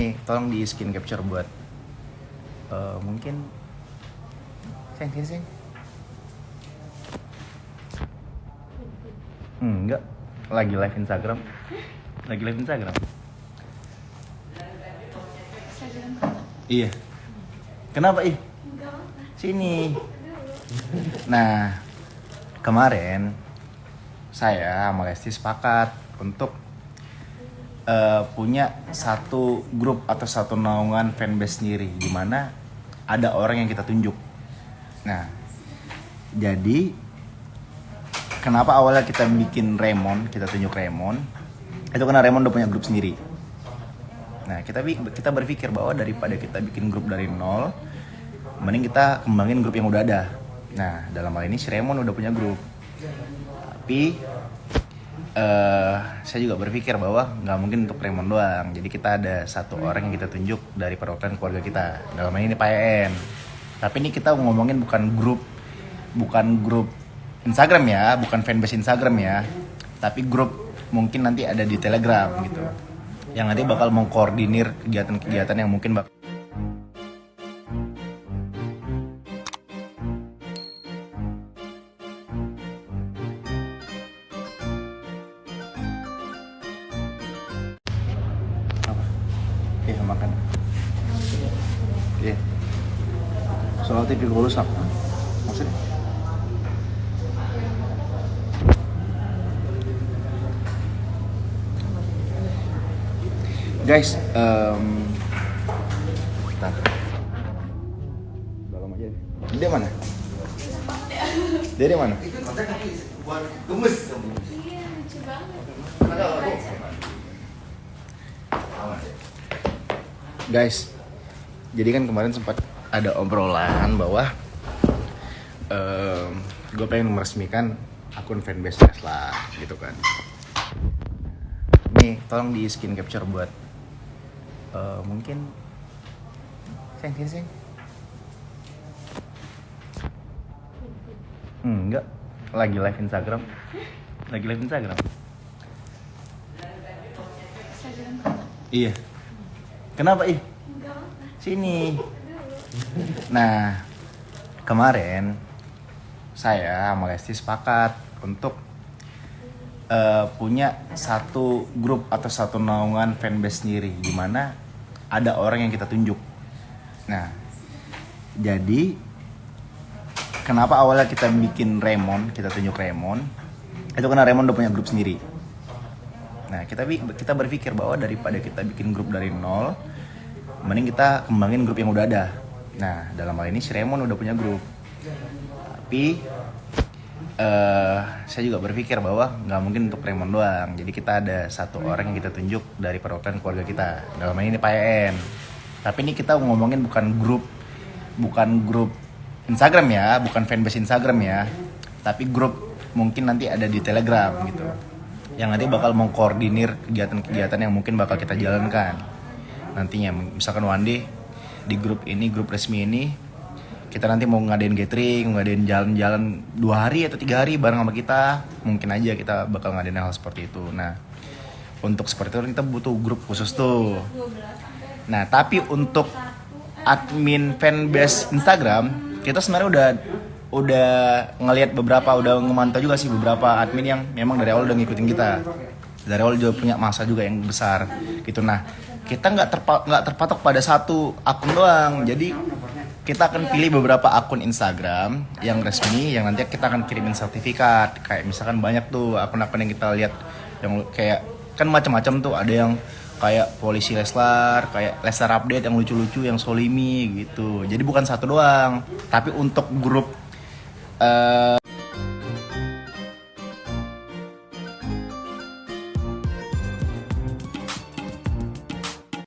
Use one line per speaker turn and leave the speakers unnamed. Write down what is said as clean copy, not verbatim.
Nih, tolong di screen capture buat mungkin sini. Enggak, lagi live Instagram. Iya. Kenapa ih? Sini. Nah, kemarin saya sama Lesti sepakat untuk punya satu grup atau satu naungan fanbase sendiri, di mana ada orang yang kita tunjuk. Nah, jadi kenapa awalnya kita bikin Raymond, kita tunjuk Raymond, itu karena Raymond udah punya grup sendiri. Nah, kita berpikir bahwa daripada kita bikin grup dari nol, mending kita kembangin grup yang udah ada. Nah, dalam hal ini si Raymond udah punya grup. Tapi saya juga berpikir bahwa nggak mungkin untuk Raymond doang. Jadi kita ada satu orang yang kita tunjuk dari perwakilan keluarga kita. Dalam hal ini Pak En. Tapi ini kita ngomongin bukan grup Instagram ya, bukan fanbase Instagram ya, tapi grup mungkin nanti ada di Telegram gitu, yang nanti bakal mengkoordinir kegiatan-kegiatan yang mungkin bakal apa? Makan. Iya. Soal TV gue rusak. Maksudnya? Guys, bentar. Dalam aja. Dia mana? Dia mana?
Itu katanya buat gemes.
Iya, lucu banget.
Guys, jadi kan kemarin sempat ada obrolan bahwa gue pengen meresmikan akun fanbase Tesla gitu kan. Nih, tolong di screen capture buat mungkin sini. Enggak, lagi live Instagram. Iya. Kenapa ih? Sini. Nah, kemarin saya sama Lesti sepakat untuk punya satu grup atau satu naungan fanbase sendiri, di mana ada orang yang kita tunjuk. Nah, jadi kenapa awalnya kita bikin Raymond, kita tunjuk Raymond, itu karena Raymond udah punya grup sendiri. Nah, kita berpikir bahwa daripada kita bikin grup dari nol, mending kita kembangin grup yang udah ada. Nah, dalam hal ini si Raymond udah punya grup. Tapi saya juga berpikir bahwa nggak mungkin untuk Raymond doang. Jadi kita ada satu orang yang kita tunjuk dari perwakilan keluarga kita. Dalam hal ini Pak En. Tapi ini kita ngomongin bukan grup Instagram ya, bukan fanbase Instagram ya, tapi grup mungkin nanti ada di Telegram gitu, yang nanti bakal mengkoordinir kegiatan-kegiatan yang mungkin bakal kita jalankan nantinya. Misalkan one day di grup resmi ini kita nanti mau ngadain gathering, ngadain jalan-jalan 2 hari atau 3 hari bareng sama kita, mungkin aja kita bakal ngadain hal seperti itu. Nah, untuk seperti itu kita butuh grup khusus tuh. Nah, tapi untuk admin fanbase Instagram, kita sebenarnya udah ngelihat udah ngemantau juga sih beberapa admin yang memang dari awal udah ngikutin kita. Dari awal juga punya masa juga yang besar gitu. Nah, kita nggak terpatok pada satu akun doang. Jadi kita akan pilih beberapa akun Instagram yang resmi, yang nanti kita akan kirimin sertifikat. Kayak misalkan banyak tuh akun-akun yang kita lihat yang kayak kan macam-macam tuh, ada yang kayak polisi Leslar, kayak Leslar update yang lucu-lucu, yang Solimi gitu. Jadi bukan satu doang, tapi untuk grup